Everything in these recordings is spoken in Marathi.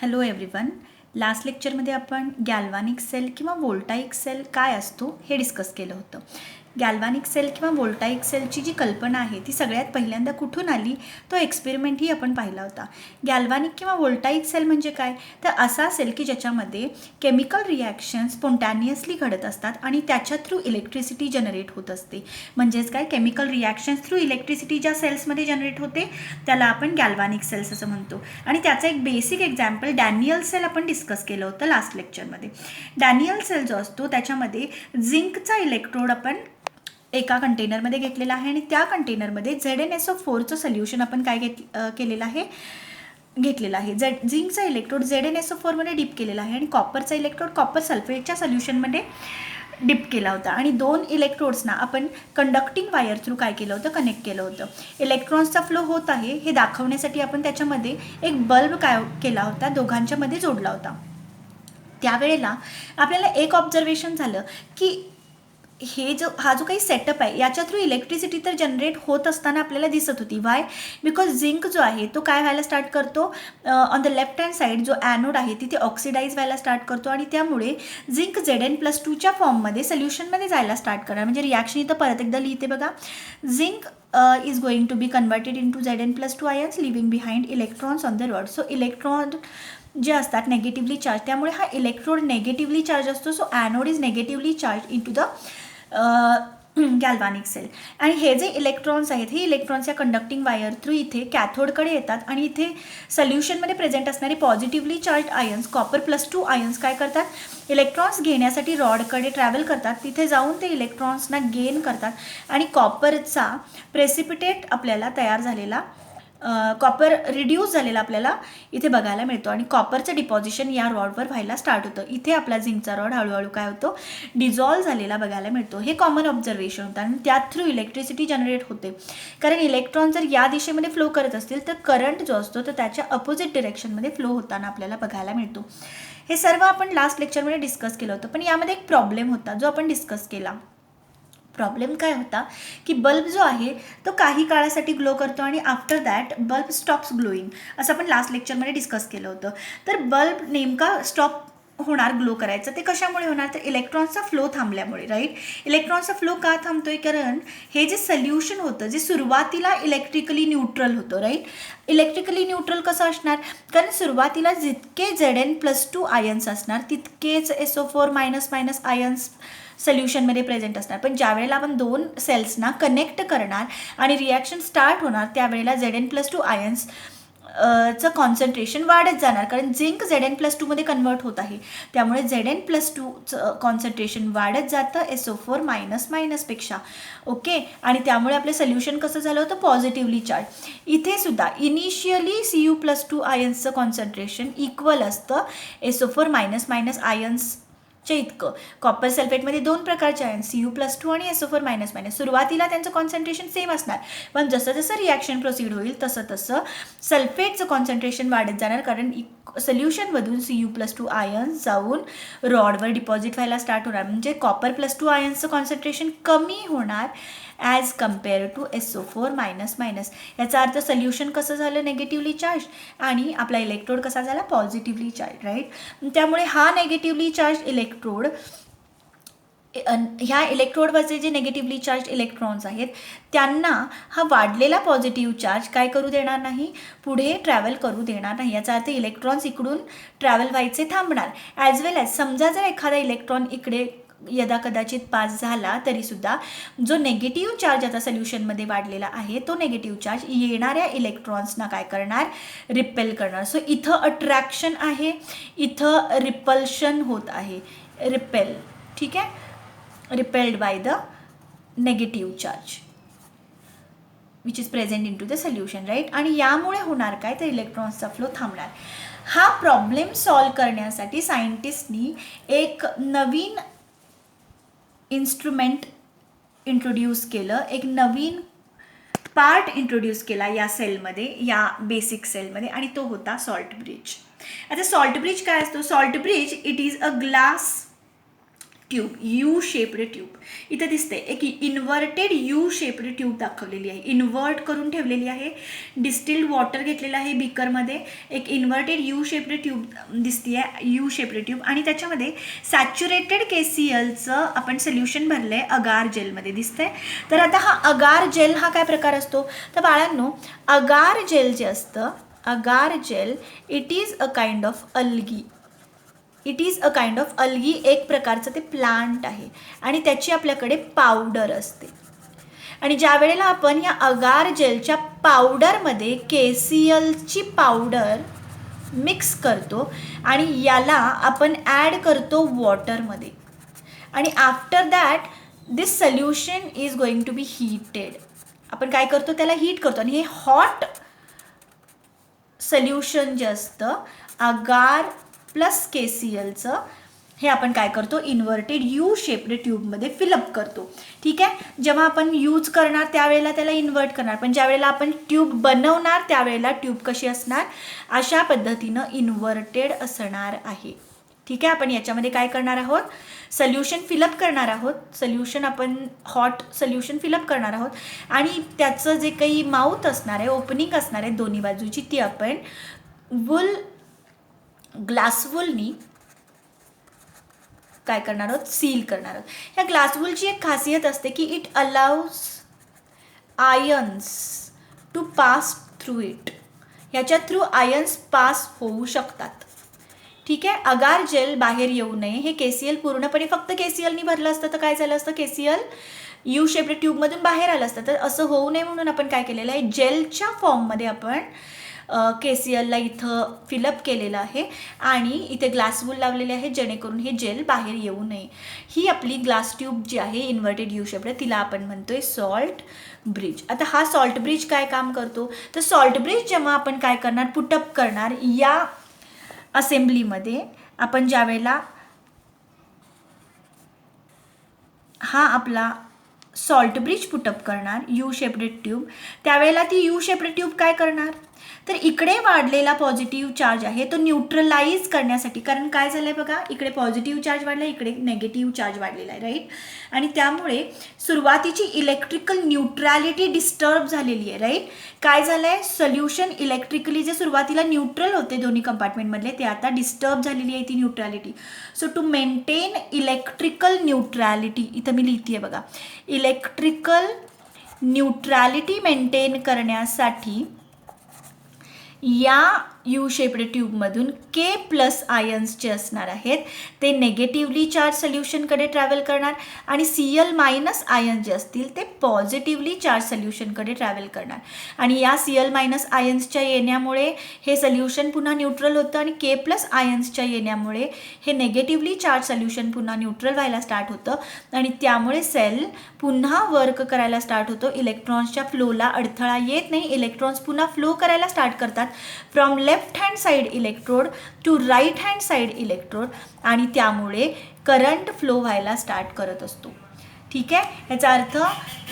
Hello everyone. लास्ट लेक्चरमध्ये आपण गॅल्व्हॅनिक सेल किंवा व्होल्टाईक सेल काय असतो हे डिस्कस केलं होतं. गॅल्व्हॅनिक सेल किंवा व्होल्टाईक सेलची जी कल्पना आहे ती सगळ्यात पहिल्यांदा कुठून आली तो एक्सपेरिमेंटही आपण पाहिला होता. गॅल्व्हॅनिक किंवा व्होल्टाईक सेल म्हणजे काय, तर असा सेल की ज्याच्यामध्ये केमिकल रिॲक्शन स्पॉन्टॅनियसली घडत असतात आणि त्याच्या थ्रू इलेक्ट्रिसिटी जनरेट होत असते. म्हणजेच काय, केमिकल रिॲक्शन्स थ्रू इलेक्ट्रिसिटी ज्या सेल्समध्ये जनरेट होते त्याला आपण गॅल्व्हॅनिक सेल्स असं म्हणतो. आणि त्याचं एक बेसिक एक्झाम्पल डॅनियल सेल आपण डिस्कस केलं होतं लास्ट लेक्चरमध्ये. डॅनियल सेल जो असतो त्याच्यामध्ये झिंकचा इलेक्ट्रोड आपण एका कंटेनरमध्ये घेतलेला आहे आणि त्या कंटेनरमध्ये ZnSO4चं सोल्युशन आपण काय केलेलं आहे घेतलेला आहे. झिंकचा इलेक्ट्रोड ZnSO4मध्ये डिप केलेला आहे आणि कॉपरचा इलेक्ट्रोड कॉपर सल्फेटच्या सोल्युशनमध्ये डिप केला होता आणि दोन इलेक्ट्रोड्सना आपण कंडक्टिंग वायर थ्रू काय केलं होतं, कनेक्ट केलं होतं. इलेक्ट्रॉन्सचा फ्लो होत आहे हे दाखवण्यासाठी आपण त्याच्यामध्ये एक बल्ब काय केला होता, दोघांच्या मध्ये जोडला होता. त्यावेळेला आपल्याला एक ऑब्झर्वेशन झालं की हा जो काही सेटअप आहे याच्या थ्रू इलेक्ट्रिसिटी तर जनरेट होत असताना आपल्याला दिसत होती. वाय, बिकॉज झिंक जो आहे तो काय व्हायला स्टार्ट करतो, on the left hand side जो ॲनोड आहे तिथे ऑक्सिडाईज व्हायला स्टार्ट करतो आणि त्यामुळे झिंक Zn+2च्या फॉर्ममध्ये सोल्युशनमध्ये जायला स्टार्ट करणार. म्हणजे रिॲक्शन इथं परत एकदा लिहिते बघा. Zinc is going to be converted into Zn+2 ions living behind electrons on the rod. So electron जे असतात नेगेटिव्हली चार्ज, त्यामुळे हा इलेक्ट्रोड नेगेटिव्हली चार्ज असतो. So anode is negatively charge into the galvanic cell. आणि हे जे इलेक्ट्रॉन्स आहेत हे इलेक्ट्रॉन्स या कंडक्टिंग वायर थ्रू इथे कॅथोडकडे येतात आणि इथे सोल्युशनमध्ये प्रेझेंट असणारे positively charge ions Copper+2 ions काय करतात, इलेक्ट्रॉन्स घेण्यासाठी रॉडकडे ट्रॅव्हल करतात. तिथे जाऊन ते इलेक्ट्रॉन्सना गेन करतात आणि कॉपरचा प्रेसिपिटेट आपल्याला तयार झालेला कॉपर रिड्यूस झालेला आपल्याला इथे बघायला मिळतो आणि कॉपरचं डिपॉझिशन या रॉडवर व्हायला स्टार्ट होतं. इथे आपला झिंकचा रॉड हळूहळू काय होतो, डिझॉल्व्ह झालेला बघायला मिळतो. हे कॉमन ऑब्झर्वेशन होतं आणि त्या थ्रू इलेक्ट्रिसिटी जनरेट होते. कारण इलेक्ट्रॉन जर या दिशेमध्ये फ्लो करत असतील तर करंट जो असतो तर त्याच्या अपोजिट डिरेक्शनमध्ये फ्लो होताना आपल्याला बघायला मिळतो. हे सर्व आपण लास्ट लेक्चरमध्ये डिस्कस केलं होतं. पण यामध्ये एक प्रॉब्लेम होता जो आपण डिस्कस केला. प्रॉब्लेम काय होता की बल्ब जो आहे तो काही काळासाठी ग्लो करतो आणि after that bulb stops glowing, असं आपण लास्ट लेक्चरमध्ये डिस्कस केलं होतं. तर बल्ब नेमका स्टॉप होणार ग्लो करायचं ते कशामुळे होणार, तर इलेक्ट्रॉन्सचा फ्लो थांबल्यामुळे. राईट, इलेक्ट्रॉन्सचा फ्लो का थांबतोय, कारण हे जे सोल्युशन होतं जे सुरुवातीला इलेक्ट्रिकली न्यूट्रल होतं. राईट, इलेक्ट्रिकली न्यूट्रल कसं असणार, कारण सुरुवातीला जितके Zn+2 आयन्स असणार तितकेच SO4- आयन्स सोल्युशनमध्ये प्रेझेंट असणार. पण ज्या वेळेला आपण दोन सेल्सना कनेक्ट करणार आणि रिॲक्शन स्टार्ट होणार त्यावेळेला Zn+2 आयन्स चं कॉन्सन्ट्रेशन वाढत जाणार, कारण झिंक Zn+2 मध्ये कन्वर्ट होत आहे. त्यामुळे Zn+2चं कॉन्सन्ट्रेशन वाढत जातं SO4- पेक्षा. ओके, आणि त्यामुळे आपलं सोल्युशन कसं झालं होतं, पॉझिटिव्हली चार्ज. इथे सुद्धा इनिशियली Cu+2 आयन्सचं कॉन्सन्ट्रेशन इक्वल असतं SO4- आयन्स च्या इतकं. कॉपर सल्फेटमध्ये दोन प्रकारचे आयन्स Cu+2 आणि SO4- सुरुवातीला त्यांचं कॉन्सन्ट्रेशन सेम असणार, पण जसं जसं रिॲक्शन प्रोसीड होईल तसं तसं सल्फेटचं कॉन्सन्ट्रेशन वाढत जाणार, कारण सोल्युशनमधून Cu+2 आयन्स जाऊन रॉडवर डिपॉझिट व्हायला स्टार्ट होणार. म्हणजे Copper+2 आयन्सचं कॉन्सन्ट्रेशन कमी होणार ॲज कम्पेअर टू SO4- याचा अर्थ सोल्युशन कसं झालं, नेगेटिव्हली चार्ज, आणि आपला इलेक्ट्रोड कसा झाला, पॉझिटिव्हली चार्ज. राईट, त्यामुळे हा नेगेटिव्हली चार्ज इलेक्ट्रोड, ह्या इलेक्ट्रोडवरचे जे नेगेटिव्हली चार्ज इलेक्ट्रॉन्स आहेत त्यांना हा वाढलेला पॉझिटिव्ह चार्ज काय करू देणार नाही, पुढे ट्रॅव्हल करू देणार नाही. याचा अर्थ इलेक्ट्रॉन्स इकडून ट्रॅव्हल व्हायचे थांबणार. ॲज वेल ॲज समजा जर एखादा इलेक्ट्रॉन इकडे यदा कदाचित पास झाला तरीसुद्धा जो नेगेटिव्ह चार्ज आता सोल्युशनमध्ये वाढलेला आहे तो नेगेटिव्ह चार्ज येणाऱ्या इलेक्ट्रॉन्सना काय करणार, रिपेल करणार. सो इथं अट्रॅक्शन आहे, इथं रिपल्शन होत आहे, रिपेल. ठीक आहे, repelled by the negative charge which is present into the solution. Right, आणि यामुळे होणार काय, तर इलेक्ट्रॉन्सचा फ्लो थांबणार. हा प्रॉब्लेम सॉल्व्ह करण्यासाठी सायंटिस्टनी एक नवीन इन्स्ट्रुमेंट इंट्रोड्यूस केलं, एक नवीन पार्ट इंट्रोड्यूस केला या सेलमध्ये, या बेसिक सेलमध्ये, आणि तो होता सॉल्ट ब्रिज. आता सॉल्ट ब्रिज काय असतो, salt bridge it is a glass tube, you shaped tube इथं दिसते. एक इन्व्हर्टेड यू शेप्ड ट्यूब दाखवलेली आहे, इन्व्हर्ट करून ठेवलेली आहे. डिस्टिल्ड वॉटर घेतलेलं आहे बीकरमध्ये, एक इन्व्हर्टेड यू शेप्ड ट्यूब दिसते आहे, यू शेप्ड ट्यूब, आणि त्याच्यामध्ये सॅच्युरेटेड KClचं आपण सोल्युशन भरलं आहे अगार जेलमध्ये दिसतंय. तर आता हा अगार जेल हा काय प्रकार असतो, तर बाळांनो अगार जेल जे असतं, agar gel it is a kind of algae, it is a kind of algae, एक प्रकारचं ते प्लांट आहे आणि त्याची आपल्याकडे पावडर असते. आणि ज्या वेळेला आपण या अगार जेलच्या पावडरमध्ये KClची पावडर मिक्स करतो आणि याला आपण ॲड करतो वॉटरमध्ये, आणि after that this solution is going to be heated. आपण काय करतो, त्याला हीट करतो, आणि हे हॉट सोल्युशन जे असतं अगार प्लस KClचं, हे आपण काय करतो, इन्व्हर्टेड यू शेप्ड ट्यूबमध्ये फिलअप करतो. ठीक आहे, जेव्हा आपण यूज करणार त्यावेळेला त्याला इन्व्हर्ट करणार, पण ज्या वेळेला आपण ट्यूब बनवणार त्यावेळेला ट्यूब कशी असणार, अशा पद्धतीनं इन्व्हर्टेड असणार आहे. ठीक आहे, आपण याच्यामध्ये काय करणार आहोत, सोल्युशन फिलअप करणार आहोत, सोल्युशन आपण हॉट सोल्युशन फिलअप करणार आहोत, आणि त्याचं जे काही माउथ असणार आहे, ओपनिंग असणार आहे दोन्ही बाजूची, ती आपण ग्लास वूलनी काय करणार आहोत, सील करणार आहोत. ह्या ग्लास वूलची एक खासियत असते की it allows ions to pass through it, ह्याच्या थ्रू आयन्स पास होऊ शकतात. ठीक आहे, अगार जेल बाहेर येऊ नये, हे KCl पूर्णपणे फक्त KClनी भरलं असतं तर काय झालं असतं, KCl यू शेप्ड ट्यूबमधून बाहेर आलं असतं. तर असं होऊ नये म्हणून आपण काय केलेलं आहे, जेलच्या फॉर्ममध्ये आपण KClला इथं फिलअप केलेलं आहे आणि इथे ग्लास वूल लावलेले आहे जेणेकरून हे जेल बाहेर येऊ नये. ही आपली ग्लास ट्यूब जी आहे इन्व्हर्टेड यू शेप्ड, तिला आपण म्हणतोय सॉल्ट ब्रिज. आता हा सॉल्ट ब्रिज काय काम करतो, तर सॉल्ट ब्रिज जेव्हा आपण काय करणार, पुटअप करणार या असेंब्लीमध्ये, आपण ज्या वेळेला हा आपला सॉल्ट ब्रिज पुटअप करणार यू शेप्ड ट्यूब, त्यावेळेला ती यू शेप्ड ट्यूब काय करणार, तर इकडे वाढलेला पॉझिटिव्ह चार्ज आहे तो न्यूट्रलाइज करण्यासाठी, कारण काय झालं आहे बघा, इकडे पॉझिटिव्ह चार्ज वाढला, इकडे नेगेटिव्ह चार्ज वाढलेला आहे, राईट. आणि त्यामुळे सुरुवातीची इलेक्ट्रिकल न्यूट्रॅलिटी डिस्टर्ब झालेली आहे, राईट. काय झालं आहे, सोल्युशन इलेक्ट्रिकली जे सुरुवातीला न्यूट्रल होते दोन्ही कंपार्टमेंटमधले, ते आता डिस्टर्ब झालेली आहे ती neutrality. So to maintain electrical neutrality, इथं मी लिहिते आहे बघा, इलेक्ट्रिकल न्यूट्रॅलिटी मेंटेन करण्यासाठी या यू शेप्ड ट्यूबमधून K+ आयन्स जे असणार आहेत ते नेगेटिव्हली चार्ज सोल्युशनकडे ट्रॅव्हल करणार, आणि Cl- आयन्स जे असतील ते पॉझिटिव्हली चार्ज सोल्युशनकडे ट्रॅव्हल करणार. आणि या Cl- आयन्सच्या येण्यामुळे हे सोल्युशन पुन्हा न्यूट्रल होतं, आणि K+ आयन्सच्या येण्यामुळे हे नेगेटिव्हली चार्ज सोल्युशन पुन्हा न्यूट्रल व्हायला स्टार्ट होतं, आणि त्यामुळे सेल पुन्हा वर्क करायला स्टार्ट होतो. इलेक्ट्रॉन्सच्या फ्लोला अडथळा येत नाही, इलेक्ट्रॉन्स पुन्हा फ्लो करायला स्टार्ट करतात from left hand side electrode to right hand side electrode, आणि त्यामुळे करंट फ्लो व्हायला स्टार्ट करत असतो. ठीक आहे, याचा अर्थ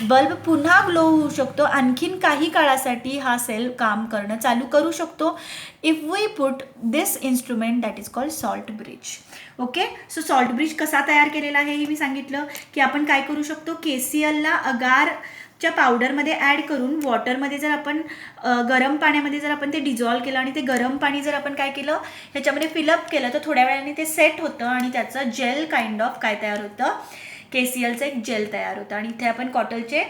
बल्ब पुन्हा ग्लो होऊ शकतो, आणखीन काही काळासाठी हा सेल काम करणं चालू करू शकतो if we put this instrument that is called salt bridge. Okay, so salt bridge कसा तयार केलेला आहे हे मी सांगितलं की आपण काय करू शकतो, KClला अगारच्या पावडरमध्ये ॲड करून वॉटरमध्ये जर आपण गरम पाण्यामध्ये जर आपण ते डिझॉल्व केलं आणि ते गरम पाणी जर आपण काय केलं ह्याच्यामध्ये फिलअप केलं, तर थोड्या वेळाने ते सेट होतं आणि त्याचं जेल काइंड ऑफ काय तयार होतं, KClचं एक जेल तयार होतं. आणि इथे आपण कॉटलचे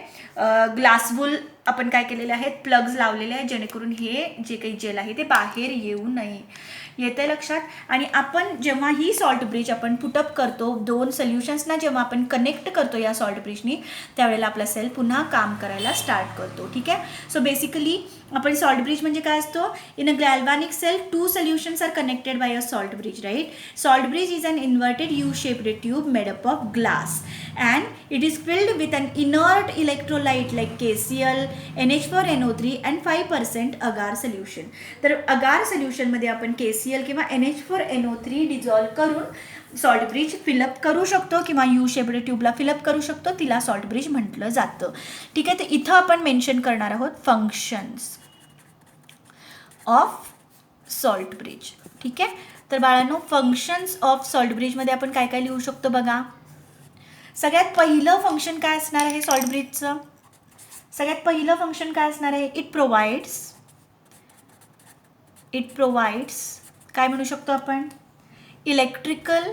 ग्लास वूल आपण काय केलेले आहेत, प्लग्स लावलेले आहेत जेणेकरून हे जे काही जेल आहे ते बाहेर येऊ नये. येते लक्षात. आणि आपण जेव्हा ही सॉल्ट ब्रिज आपण पुटअप करतो, दोन सोल्युशन्सना जेव्हा आपण कनेक्ट करतो या सॉल्ट ब्रिजनी, त्यावेळेला आपला सेल पुन्हा काम करायला स्टार्ट करतो. ठीक आहे, सो बेसिकली आपण सॉल्ट ब्रिज म्हणजे काय असतो, in a galvanic cell two solutions are connected by a salt bridge, right. Salt bridge is an inverted U shaped tube made up of glass and it is filled with an inert electrolyte like KCl, NH4NO3 and 5% agar solution. तर अगार सोल्युशनमध्ये आपण KCl किंवा NH4NO3 डिझॉल्व करून सॉल्ट ब्रिज फिलअप करू शकतो किंवा यू शेप्ड ट्यूबला फिलअप करू शकतो, तिला सॉल्ट ब्रिज म्हटलं जातं. ठीक आहे, तर इथं आपण मेन्शन करणार आहोत फंक्शन्स ऑफ सॉल्ट ब्रिज. ठीक आहे, तर बाळांनो फंक्शन्स ऑफ सॉल्ट ब्रिजमध्ये आपण काय काय लिहू शकतो बघा. सगळ्यात पहिलं फंक्शन काय असणार आहे सॉल्ट ब्रिजचं? सगळ्यात पहिलं फंक्शन काय असणार आहे? इट प्रोव्हाइड्स काय म्हणू शकतो आपण? Electrical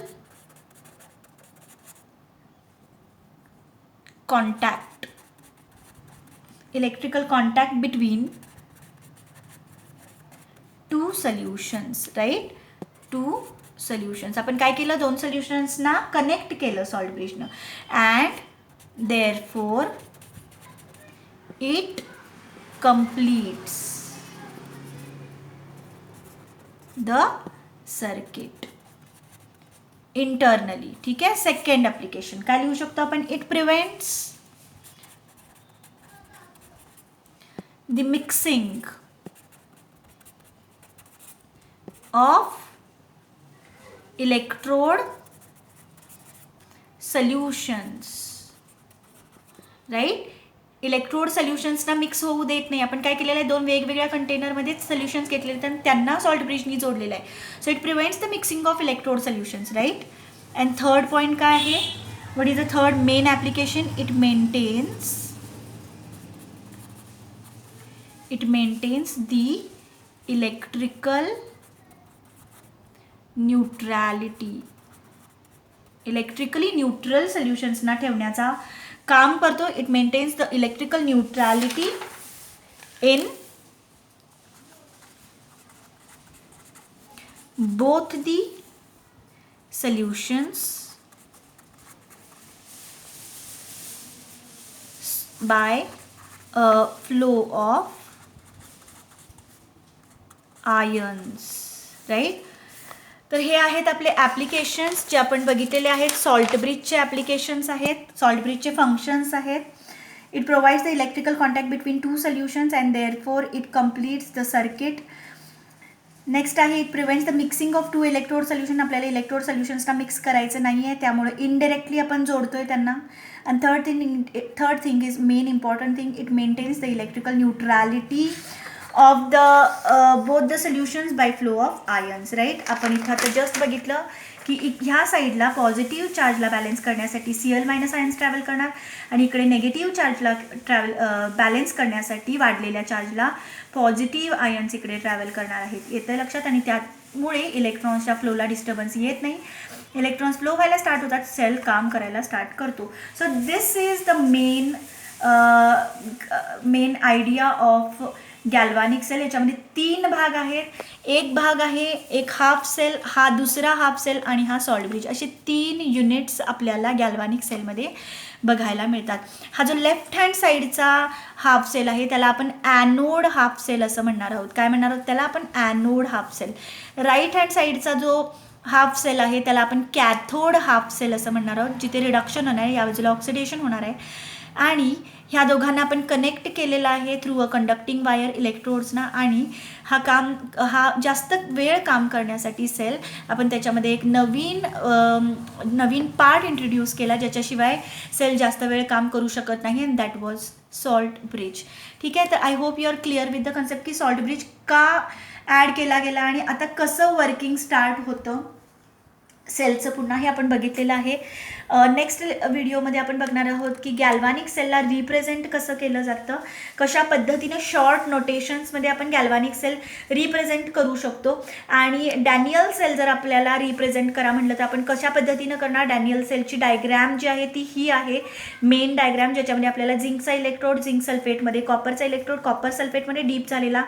contact between two solutions, right? Two solutions. आपण काय केलं? दोन सोल्युशन्सना कनेक्ट केलं सॉल्ट ब्रिजनं. And therefore it completes the circuit internally. ठीक आहे. सेकंड ॲप्लिकेशन काय लिहू शकतो आपण? It prevents the mixing of electrode solutions, right? Electrode सोल्युशन्सना मिक्स होऊ देत नाही. आपण काय केलेलं आहे? दोन वेगवेगळ्या कंटेनरमध्येच सोल्युशन्स घेतलेले आहेत आणि त्यांना सॉल्ट ब्रिजनी जोडलेलं आहे. So it prevents the mixing of electrode solutions, right? And third point काय आहे? What is the third main application? It maintains the electrical neutrality. Electrically neutral सोल्युशन्सना ठेवण्याचा काम करतो. It maintains the electrical neutrality in both the solutions by a flow of ions, right? तर हे आहेत आपले ॲप्लिकेशन्स जे आपण बघितलेले आहेत. सॉल्ट ब्रिजचे ॲप्लिकेशन्स आहेत, सॉल्ट ब्रिजचे फंक्शन्स आहेत. It provides the electrical contact between two solutions and therefore it completes the circuit. Next आहे it prevents the mixing of two electrode solution. आपल्याला इलेक्ट्रोड सोल्युशन्सना मिक्स करायचं नाही आहे, त्यामुळे इनडायरेक्टली आपण जोडतोय त्यांना. And third thing is main important thing, it maintains the electrical neutrality of the both the solutions by flow of ions, right? आपण इथं आता जस्ट बघितलं की ह्या साईडला पॉझिटिव्ह चार्जला बॅलन्स करण्यासाठी Cl- आयन्स ट्रॅव्हल करणार आणि इकडे नेगेटिव्ह चार्जला बॅलन्स करण्यासाठी वाढलेल्या चार्जला पॉझिटिव्ह आयन्स इकडे ट्रॅव्हल करणार आहेत. येतं लक्षात? आणि त्यामुळे इलेक्ट्रॉन्सच्या फ्लोला डिस्टर्बन्स येत नाही. इलेक्ट्रॉन्स फ्लो व्हायला स्टार्ट होतात, सेल काम करायला स्टार्ट करतो. So this is the main idea of galvanic cell. याच्यामध्ये 3 भाग आहेत. एक भाग आहे एक हाफ सेल, हा दुसरा हाफ सेल आणि हा सॉल्ट ब्रिज, असे 3 युनिट्स आपल्याला गॅल्व्हॅनिक सेलमध्ये बघायला मिळतात. हा जो लेफ्ट हँड साईडचा हाफ सेल आहे त्याला आपण ॲनोड हाफ सेल असं म्हणणार आहोत. काय म्हणणार आहोत त्याला आपण? Anode half cell. Right hand साईडचा जो हाफ सेल आहे त्याला आपण कॅथोड हाफ सेल असं म्हणणार आहोत, जिथे रिडक्शन होणार आहे, या बाजूला ऑक्सिडेशन होणार आहे. आणि ह्या दोघांना आपण कनेक्ट केलेला आहे थ्रू अ कंडक्टिंग वायर इलेक्ट्रोड्सना. आणि हा जास्त वेळ काम करण्यासाठी सेल आपण त्याच्यामध्ये एक नवीन पार्ट इंट्रोड्यूस केला ज्याच्याशिवाय सेल जास्त वेळ काम करू शकत नाही, and that was salt bridge. ठीक आहे. तर I hope you are clear with the concept की सॉल्ट ब्रिज का ॲड केला गेला आणि आता कसं वर्किंग स्टार्ट होतं सेलचं पुन्हा हे आपण बघितलेलं आहे. नेक्स्ट व्हिडिओमध्ये आपण बघणार आहोत की गॅल्व्हॅनिक सेलला रिप्रेझेंट कसं केलं जातं, कशा पद्धतीनं शॉर्ट नोटेशन्समध्ये आपण गॅल्व्हॅनिक सेल रिप्रेझेंट करू शकतो. आणि डॅनियल सेल जर आपल्याला रिप्रेझेंट करा म्हटलं तर आपण कशा पद्धतीनं करणार. डॅनियल सेलची डायग्रॅम जी आहे ती ही आहे, मेन डायग्रॅम, ज्याच्यामध्ये आपल्याला झिंकचा इलेक्ट्रोड झिंक सल्फेटमध्ये, कॉपरचा इलेक्ट्रोड कॉपर सल्फेटमध्ये डीप झालेला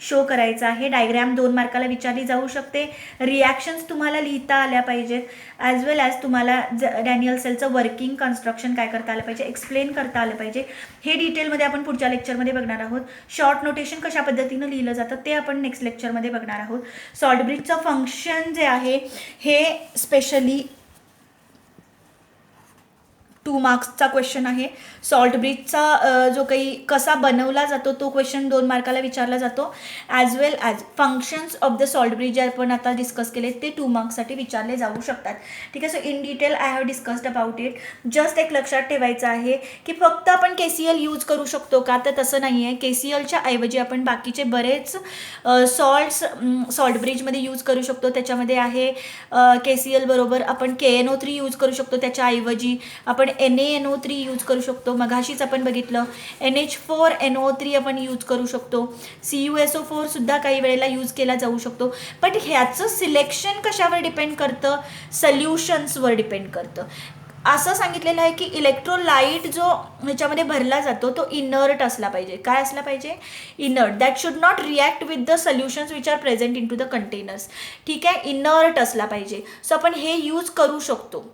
शो करायचा आहे. डायग्रॅम 2 मार्काला विचारली जाऊ शकते. रिॲक्शन्स तुम्हाला लिहिता आल्या पाहिजेत, ॲज वेल ॲज तुम्हाला डॅनियल सेलचं वर्किंग कन्स्ट्रक्शन काय करता आलं पाहिजे, एक्सप्लेन करता आलं पाहिजे. हे डिटेलमध्ये आपण पुढच्या लेक्चरमध्ये बघणार आहोत. शॉर्ट नोटेशन कशा पद्धतीनं लिहिलं जातं ते आपण नेक्स्ट लेक्चरमध्ये बघणार आहोत. सॉल्ट ब्रिजचं फंक्शन जे आहे हे स्पेशली 2 मार्क्सचा क्वेश्चन आहे. सॉल्ट ब्रिजचा जो काही कसा बनवला जातो तो क्वेश्चन 2 मार्काला विचारला जातो, as well as functions of the salt bridge जे आपण आता डिस्कस केले ते 2 मार्क्ससाठी विचारले जाऊ शकतात. ठीक आहे. So in detail I have discussed about it. Just एक लक्षात ठेवायचं आहे की फक्त आपण KCl यूज करू शकतो का, तर तसं नाही आहे. KClच्या ऐवजी आपण बाकीचे बरेच सॉल्ट ब्रिजमध्ये यूज करू शकतो. त्याच्यामध्ये आहे KCl बरोबर आपण KNO3 यूज करू शकतो, त्याच्या ऐवजी आपण NaNO3 यूज करू शकतो. मघाशीच आपण बघितलं NH4NO3 आपण यूज करू शकतो. CuSO4 सुद्धा काही वेळेला यूज केला जाऊ शकतो. बट ह्याचं सिलेक्शन कशावर डिपेंड करतं? सल्युशन्सवर डिपेंड करतं. असं सांगितलेलं आहे की इलेक्ट्रोलाइट जो ह्याच्यामध्ये भरला जातो तो इनर्ट असला पाहिजे. काय असला पाहिजे? Inert. That should not react with the solutions which are present into the containers. ठीक आहे, इनर्ट असला पाहिजे. सो आपण हे यूज करू शकतो.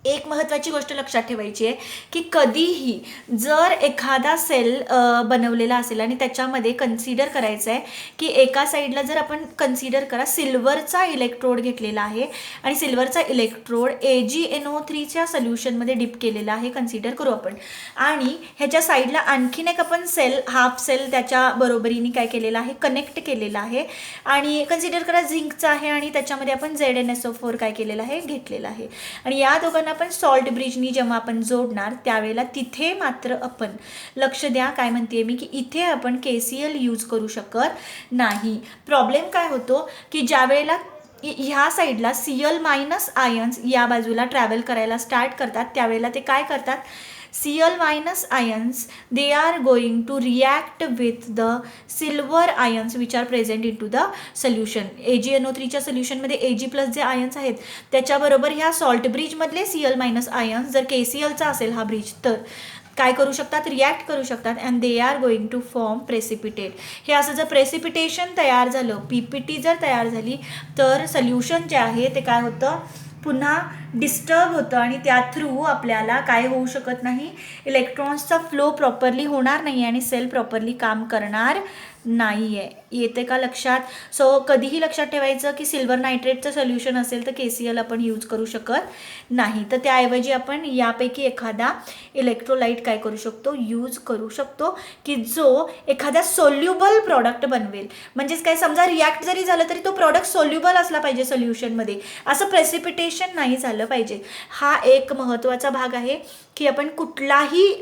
एक महत्त्वाची गोष्ट लक्षात ठेवायची आहे की कधीही जर एखादा सेल बनवलेला असेल आणि त्याच्यामध्ये कन्सिडर करायचं आहे की एका साईडला जर आपण कन्सिडर करा सिल्वरचा इलेक्ट्रोड घेतलेला आहे आणि सिल्वरचा इलेक्ट्रोड AgNO3च्या सोल्युशनमध्ये डिप केलेला आहे, कन्सिडर करू आपण. आणि ह्याच्या साईडला आणखीन एक आपण सेल हाफ सेल त्याच्या बरोबरीने काय केलेला आहे? कनेक्ट केलेला आहे. आणि कन्सिडर करा झिंकचा आहे आणि त्याच्यामध्ये आपण ZnSO4 काय केलेला आहे? घेतलेला आहे. आणि या दोघांना आपण सॉल्ट ब्रिजनी जेव्हा आपण जोडणार त्यावेळेला तिथे मात्र आपण लक्ष द्या, काय म्हणते मी, की इथे आपण KCl यूज करू शकत नाही. प्रॉब्लेम काय होतो की ज्या वेळेला ह्या साईडला Cl- आयन्स या बाजूला ट्रॅव्हल करायला स्टार्ट करतात त्यावेळेला ते काय करतात? Cl- ions they are going to react with the silver ions which are present into the solution. AgNO3च्या सोल्युशनमध्ये Ag+ जे आयन्स आहेत त्याच्याबरोबर ह्या सॉल्ट ब्रिजमधले Cl- आयन्स जर KClचा असेल हा ब्रिज तर काय करू शकतात? रिॲक्ट करू शकतात and they are going to form precipitate. हे असं जर प्रेसिपिटेशन तयार झालं, PPT जर तयार झाली तर सोल्युशन जे आहे ते काय होतं? पुन्हा डिस्टर्ब होतं आणि त्या थ्रू आपल्याला काय होऊ शकत नाही? इलेक्ट्रॉन्सचा फ्लो प्रॉपरली होणार नाही आणि सेल प्रॉपरली काम करणार नाही आहे. येते का लक्षात? सो कधीही लक्षात ठेवायचं की सिल्वर नायट्रेटचं सोल्युशन असेल तर KCl आपण यूज करू शकत नाही. तर त्याऐवजी आपण यापैकी एखादा इलेक्ट्रोलाइट काय करू शकतो? यूज करू शकतो की जो एखाद्या सोल्युबल प्रॉडक्ट बनवेल. म्हणजेच काय, समजा रिॲक्ट जरी झालं तरी तो प्रॉडक्ट सोल्युबल असला पाहिजे सोल्युशनमध्ये, असं प्रेसिपिटेशन नाही झालं पाहिजे. हा एक महत्त्वाचा भाग आहे की आपण कुठलाही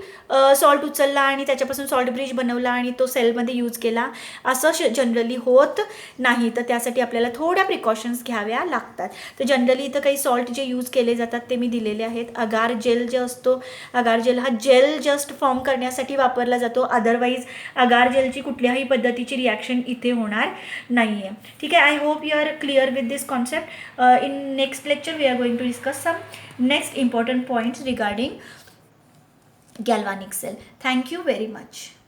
सॉल्ट उचलला आणि त्याच्यापासून सॉल्ट ब्रिज बनवला आणि तो सेलमध्ये यूज केला असं जनरली होत नाही. तर त्यासाठी आपल्याला थोड्या प्रिकॉशन्स घ्याव्या लागतात. तर जनरली इथं काही सॉल्ट जे यूज केले जातात ते मी दिलेले आहेत. अगार जेल जे असतो, अगार जेल हा जेल जस्ट फॉर्म करण्यासाठी वापरला जातो. अदरवाईज अगार जेलची कुठल्याही पद्धतीची रिॲक्शन इथे होणार नाही आहे. ठीक आहे, I hope you are clear with this concept. In next lecture we are going to discuss some next important points regarding galvanic cell. Thank you very much.